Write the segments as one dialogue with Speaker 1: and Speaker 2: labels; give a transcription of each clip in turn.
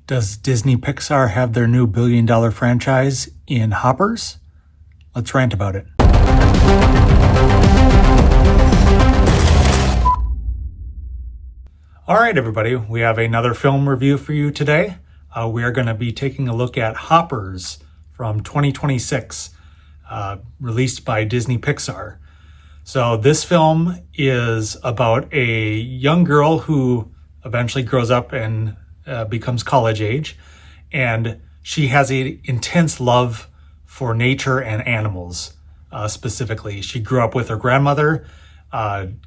Speaker 1: Does Disney Pixar have their new billion-dollar franchise in hoppers? Let's rant about it. All right, everybody, we have another film review for you today. We are going to be taking a look at Hoppers from 2026, released by Disney Pixar. So this film is about a young girl who eventually grows up and becomes college age, and she has an intense love for nature and animals. Specifically, she grew up with her grandmother,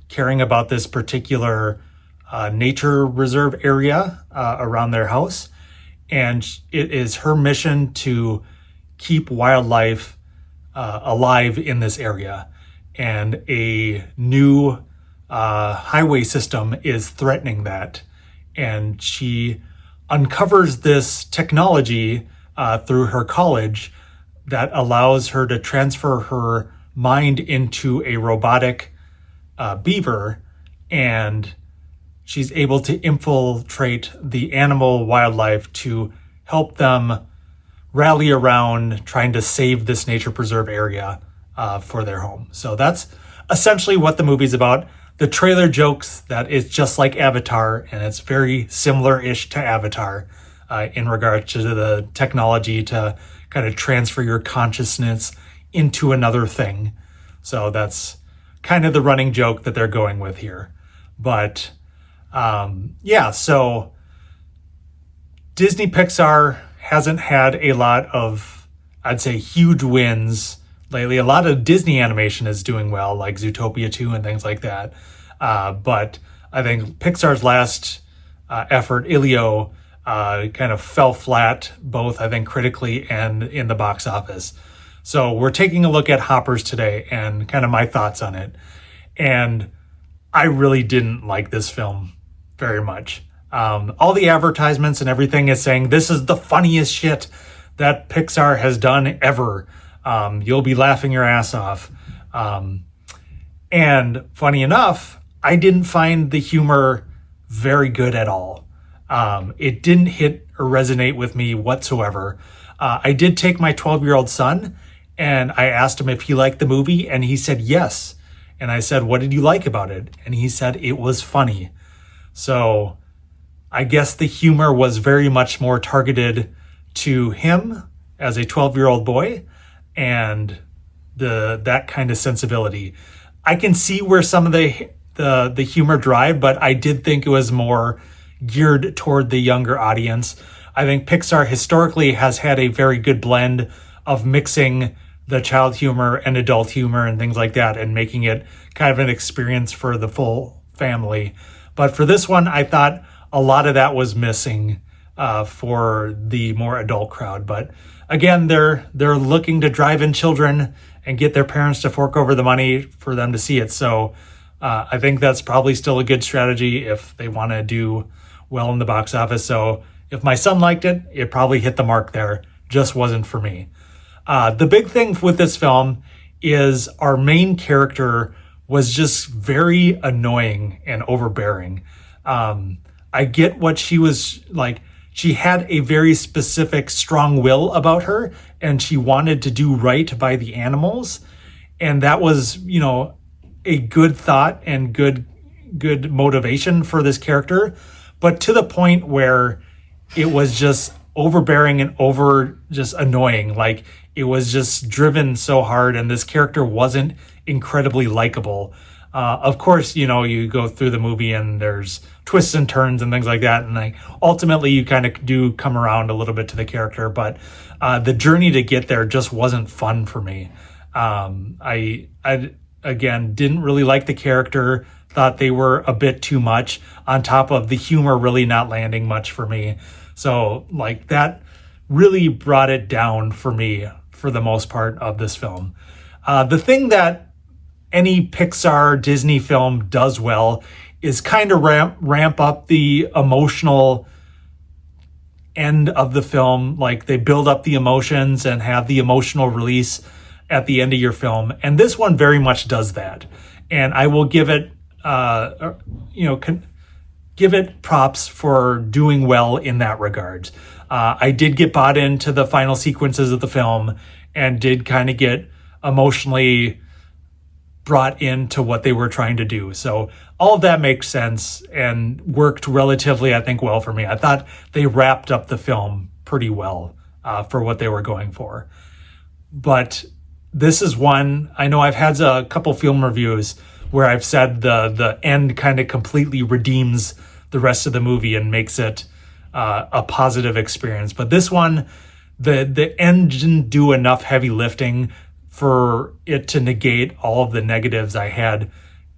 Speaker 1: caring about this particular nature reserve area around their house, and it is her mission to keep wildlife alive in this area. And a new highway system is threatening that, and she uncovers this technology through her college that allows her to transfer her mind into a robotic beaver, and she's able to infiltrate the animal wildlife to help them rally around trying to save this nature preserve area for their home. So that's essentially what the movie's about. The trailer jokes that it's just like Avatar, and it's very similar-ish to Avatar in regards to the technology to kind of transfer your consciousness into another thing. So that's kind of the running joke that they're going with here. But so Disney Pixar hasn't had a lot of, I'd say, huge wins lately. A lot of Disney animation is doing well, like Zootopia 2 and things like that. But I think Pixar's last effort, Ilio, kind of fell flat, both, I think, critically and in the box office. So we're taking a look at Hoppers today and kind of my thoughts on it. And I really didn't like this film very much. All the advertisements and everything is saying this is the funniest shit that Pixar has done ever. You'll be laughing your ass off. And funny enough, I didn't find the humor very good at all. It didn't hit or resonate with me whatsoever. I did take my 12-year-old son and I asked him if he liked the movie, and he said yes. And I said, what did you like about it? And he said it was funny. So I guess the humor was very much more targeted to him as a 12-year-old boy and that kind of sensibility. I can see where some of the humor drive, but I did think it was more geared toward the younger audience. I think Pixar historically has had a very good blend of mixing the child humor and adult humor and things like that, and making it kind of an experience for the full family. But for this one, I thought a lot of that was missing for the more adult crowd. But again, they're looking to drive in children and get their parents to fork over the money for them to see it. So I think that's probably still a good strategy if they want to do well in the box office. So if my son liked it, it probably hit the mark there. Just wasn't for me. The big thing with this film is our main character was just very annoying and overbearing. I get what she was like. She had a very specific, strong will about her, and she wanted to do right by the animals. And that was, a good thought and good motivation for this character. But to the point where it was just overbearing and just annoying. Like, it was just driven so hard, and this character wasn't incredibly likable. Of course, you go through the movie and there's twists and turns and things like that. And ultimately you kind of do come around a little bit to the character, but the journey to get there just wasn't fun for me. I again, didn't really like the character, thought they were a bit too much, on top of the humor really not landing much for me. So that really brought it down for me for the most part of this film. The thing that any Pixar Disney film does well is kind of ramp up the emotional end of the film. Like, they build up the emotions and have the emotional release at the end of your film. And this one very much does that. And I will give it, give it props for doing well in that regard. I did get bought into the final sequences of the film and did kind of get emotionally brought into what they were trying to do. So all of that makes sense and worked relatively, I think, well for me. I thought they wrapped up the film pretty well for what they were going for. But this is one, I know I've had a couple film reviews where I've said the end kind of completely redeems the rest of the movie and makes it a positive experience. But this one, the end didn't do enough heavy lifting for it to negate all of the negatives I had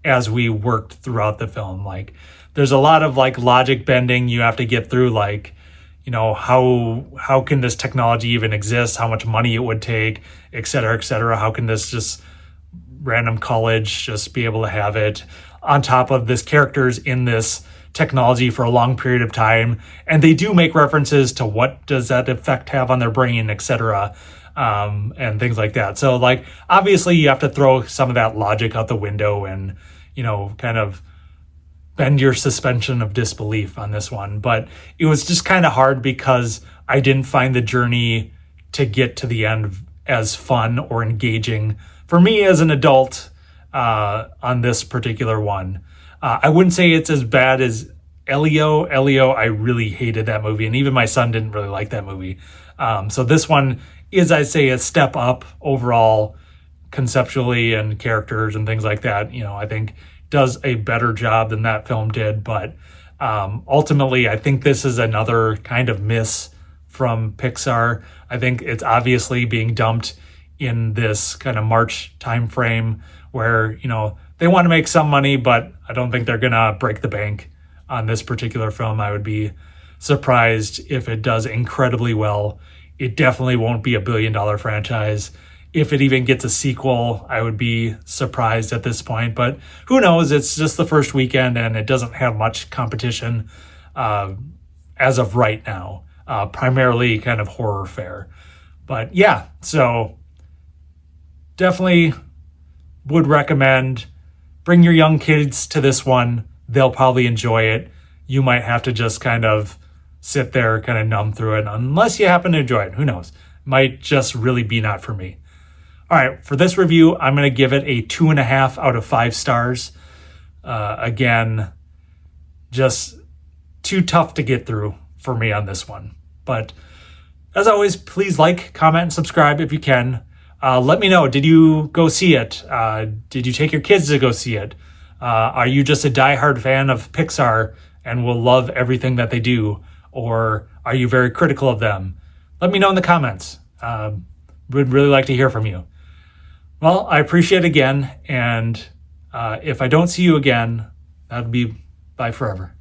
Speaker 1: as we worked throughout the film. Like, there's a lot of like logic bending you have to get through, like, you know, how can this technology even exist? How much money it would take, et cetera, et cetera. How can this just random college just be able to have it on top of this characters in this technology for a long period of time? And they do make references to what does that effect have on their brain, et cetera, and things like that. So like, obviously you have to throw some of that logic out the window and, you know, kind of bend your suspension of disbelief on this one. But it was just kind of hard because I didn't find the journey to get to the end as fun or engaging for me as an adult on this particular one. I wouldn't say it's as bad as Elio. I really hated that movie, and even my son didn't really like that movie. So this one is, I'd say, a step up overall conceptually and characters and things like that. You know, I think does a better job than that film did. But ultimately, I think this is another kind of miss from Pixar. I think it's obviously being dumped in this kind of March timeframe where, you know, they want to make some money, but I don't think they're going to break the bank on this particular film. I would be surprised if it does incredibly well. It definitely won't be a $1 billion franchise. If it even gets a sequel, I would be surprised at this point. But who knows? It's just the first weekend, and it doesn't have much competition as of right now. Primarily kind of horror fare. But yeah, so definitely would recommend. Bring your young kids to this one. They'll probably enjoy it. You might have to just kind of sit there, kind of numb through it, unless you happen to enjoy it. Who knows? Might just really be not for me. All right, for this review, I'm going to give it a 2.5 out of 5 stars. Again, just too tough to get through for me on this one. But as always, please like, comment, and subscribe if you can. Let me know, did you go see it? Did you take your kids to go see it? Are you just a diehard fan of Pixar and will love everything that they do? Or are you very critical of them? Let me know in the comments. Would really like to hear from you. Well, I appreciate it again. And if I don't see you again, that'd be bye forever.